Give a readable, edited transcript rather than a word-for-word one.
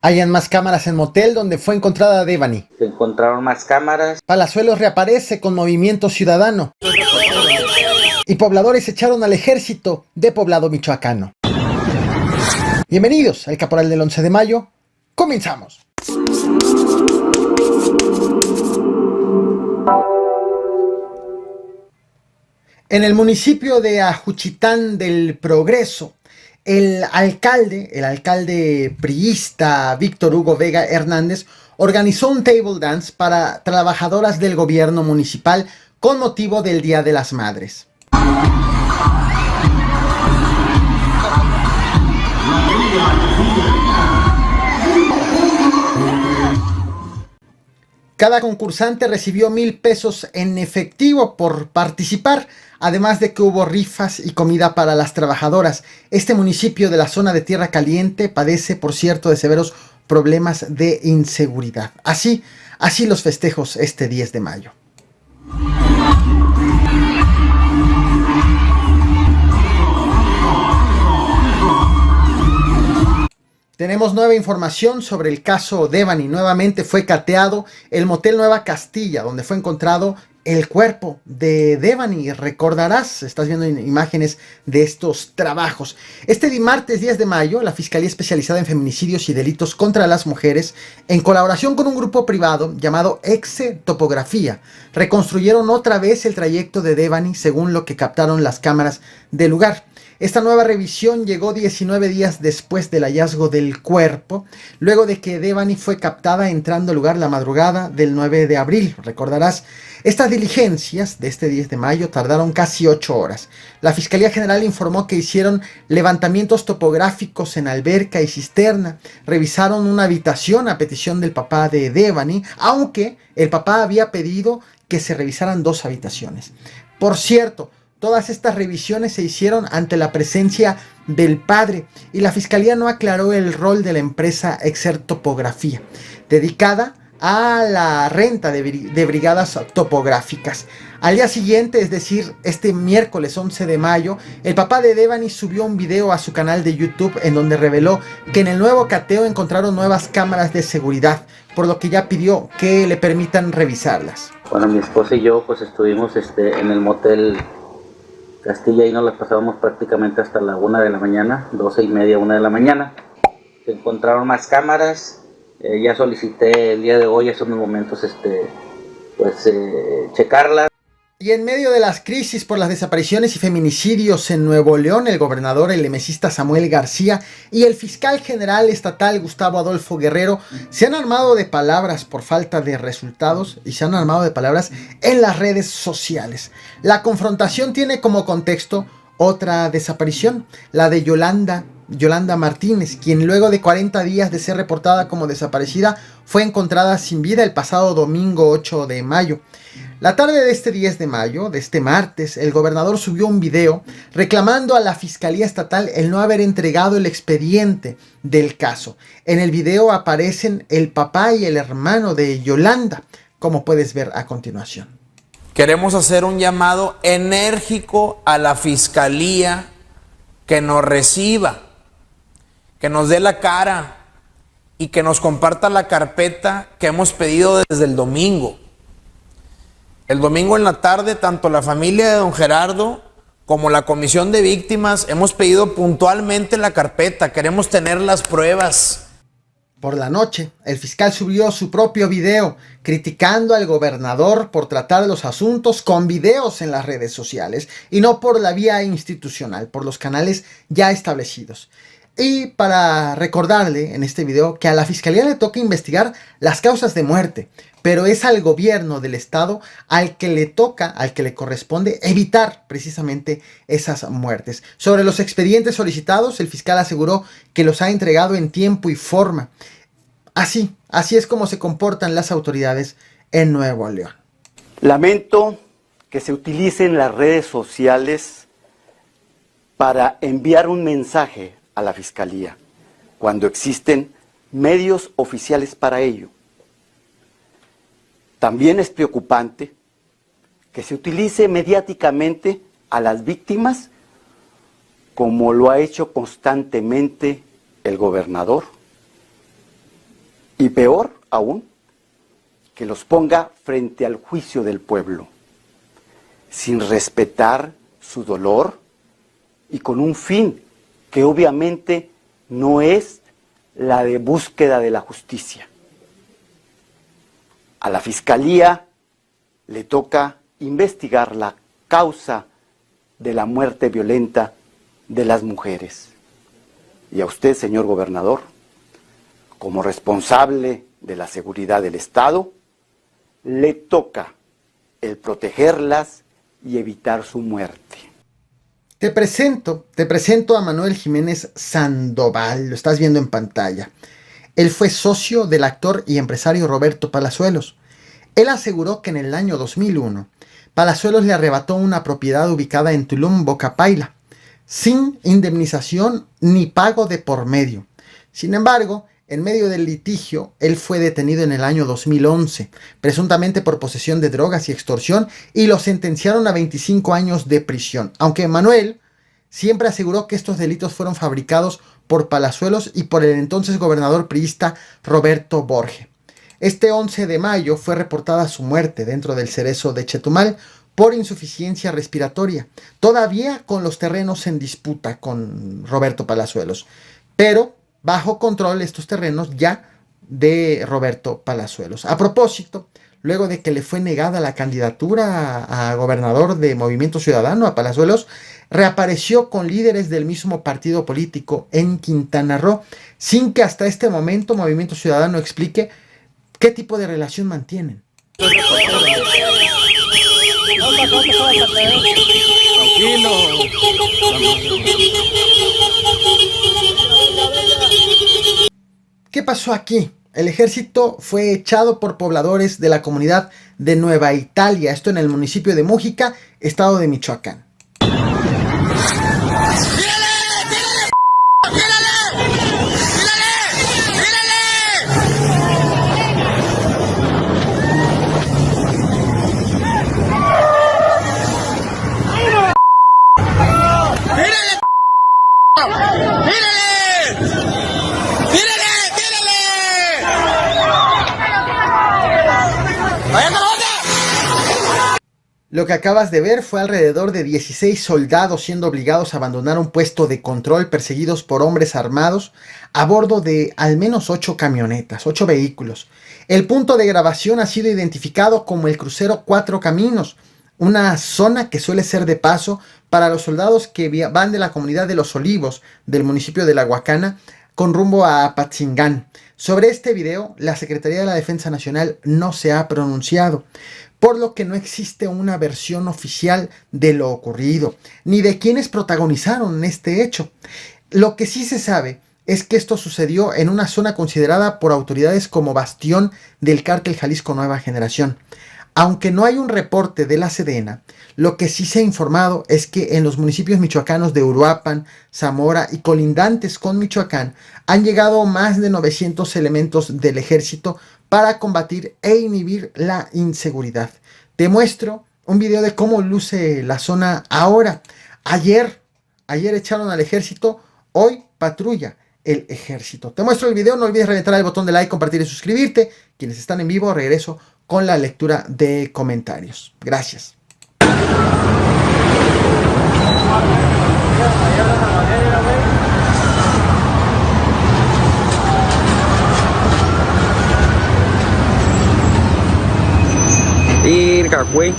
Hayan más cámaras en motel donde fue encontrada Devani. Se encontraron más cámaras. Palazuelos reaparece con movimiento ciudadano. Y pobladores echaron al ejército de Poblado Michoacano. Bienvenidos al Caporal del 11 de mayo. ¡Comenzamos! En el municipio de Ajuchitán del Progreso, el alcalde priista Víctor Hugo Vega Hernández organizó un table dance para trabajadoras del gobierno municipal con motivo del Día de las Madres. Cada concursante recibió 1,000 pesos en efectivo por participar, además de que hubo rifas y comida para las trabajadoras. Este municipio de la zona de Tierra Caliente padece, por cierto, de severos problemas de inseguridad. Así los festejos este 10 de mayo. Tenemos nueva información sobre el caso Devani. Nuevamente fue cateado el motel Nueva Castilla, donde fue encontrado el cuerpo de Devani. Recordarás, estás viendo imágenes de estos trabajos. Este martes 10 de mayo, la Fiscalía Especializada en Feminicidios y Delitos contra las Mujeres, en colaboración con un grupo privado llamado Exe Topografía, reconstruyeron otra vez el trayecto de Devani según lo que captaron las cámaras del lugar. Esta nueva revisión llegó 19 días después del hallazgo del cuerpo, luego de que Devani fue captada entrando al lugar la madrugada del 9 de abril. Recordarás, estas diligencias de este 10 de mayo tardaron casi 8 horas. La Fiscalía General informó que hicieron levantamientos topográficos en alberca y cisterna, revisaron una habitación a petición del papá de Devani, aunque el papá había pedido que se revisaran 2 habitaciones. Por cierto, todas estas revisiones se hicieron ante la presencia del padre y la Fiscalía no aclaró el rol de la empresa Exertopografía, dedicada a la renta de brigadas topográficas. Al día siguiente, es decir, este miércoles 11 de mayo, el papá de Devani subió un video a su canal de YouTube en donde reveló que en el nuevo cateo encontraron nuevas cámaras de seguridad, por lo que ya pidió que le permitan revisarlas. Bueno, mi esposa y yo pues estuvimos en el motel Castilla y nos la pasábamos prácticamente hasta la 1 de la mañana, 12:30, 1 de la mañana. Se encontraron más cámaras. Ya solicité el día de hoy, hace unos momentos, checarlas. Y en medio de las crisis por las desapariciones y feminicidios en Nuevo León, el gobernador, el emesista Samuel García y el fiscal general estatal Gustavo Adolfo Guerrero se han armado de palabras por falta de resultados y se han armado de palabras en las redes sociales. La confrontación tiene como contexto otra desaparición, la de Yolanda Martínez, quien luego de 40 días de ser reportada como desaparecida fue encontrada sin vida el pasado domingo 8 de mayo. La tarde de este 10 de mayo, de este martes, el gobernador subió un video reclamando a la Fiscalía Estatal el no haber entregado el expediente del caso. En el video aparecen el papá y el hermano de Yolanda, como puedes ver a continuación. Queremos hacer un llamado enérgico a la Fiscalía que nos reciba, que nos dé la cara y que nos comparta la carpeta que hemos pedido desde el domingo. El domingo en la tarde, tanto la familia de don Gerardo como la comisión de víctimas hemos pedido puntualmente la carpeta. Queremos tener las pruebas. Por la noche, el fiscal subió su propio video criticando al gobernador por tratar los asuntos con videos en las redes sociales y no por la vía institucional, por los canales ya establecidos. Y para recordarle en este video que a la Fiscalía le toca investigar las causas de muerte, pero es al gobierno del estado al que le corresponde evitar precisamente esas muertes. Sobre los expedientes solicitados, el fiscal aseguró que los ha entregado en tiempo y forma. Así es como se comportan las autoridades en Nuevo León. Lamento que se utilicen las redes sociales para enviar un mensaje a la Fiscalía, cuando existen medios oficiales para ello. También es preocupante que se utilice mediáticamente a las víctimas como lo ha hecho constantemente el gobernador, Y peor aún, que los ponga frente al juicio del pueblo, sin respetar su dolor y con un fin que obviamente no es la de búsqueda de la justicia. A la Fiscalía le toca investigar la causa de la muerte violenta de las mujeres. Y a usted, señor gobernador, como responsable de la seguridad del Estado, le toca el protegerlas y evitar su muerte. Te presento a Manuel Jiménez Sandoval, lo estás viendo en pantalla. Él fue socio del actor y empresario Roberto Palazuelos. Él aseguró que en el año 2001, Palazuelos le arrebató una propiedad ubicada en Tulum, Bocapaila, sin indemnización ni pago de por medio. Sin embargo, en medio del litigio, él fue detenido en el año 2011, presuntamente por posesión de drogas y extorsión, y lo sentenciaron a 25 años de prisión. Aunque Manuel siempre aseguró que estos delitos fueron fabricados por Palazuelos y por el entonces gobernador priista Roberto Borge. Este 11 de mayo fue reportada su muerte dentro del Cerezo de Chetumal por insuficiencia respiratoria, todavía con los terrenos en disputa con Roberto Palazuelos, pero bajo control estos terrenos ya de Roberto Palazuelos. A propósito, luego de que le fue negada la candidatura a gobernador de Movimiento Ciudadano a Palazuelos, reapareció con líderes del mismo partido político en Quintana Roo, sin que hasta este momento Movimiento Ciudadano explique qué tipo de relación mantienen. ¿Qué pasó aquí? El ejército fue echado por pobladores de la comunidad de Nueva Italia, esto en el municipio de Mújica, estado de Michoacán. Lo que acabas de ver fue alrededor de 16 soldados siendo obligados a abandonar un puesto de control perseguidos por hombres armados a bordo de al menos 8 camionetas, 8 vehículos. El punto de grabación ha sido identificado como el crucero Cuatro Caminos, una zona que suele ser de paso para los soldados que van de la comunidad de Los Olivos del municipio de La Huacana con rumbo a Apatzingán. Sobre este video, la Secretaría de la Defensa Nacional no se ha pronunciado, por lo que no existe una versión oficial de lo ocurrido, ni de quienes protagonizaron este hecho. Lo que sí se sabe es que esto sucedió en una zona considerada por autoridades como bastión del cártel Jalisco Nueva Generación. Aunque no hay un reporte de la Sedena, lo que sí se ha informado es que en los municipios michoacanos de Uruapan, Zamora y colindantes con Michoacán han llegado más de 900 elementos del ejército para combatir e inhibir la inseguridad. Te muestro un video de cómo luce la zona ahora. Ayer echaron al ejército, hoy patrulla el ejército. Te muestro el video, no olvides reventar el botón de like, compartir y suscribirte. Quienes están en vivo, regreso con la lectura de comentarios. Gracias. Irga, güey.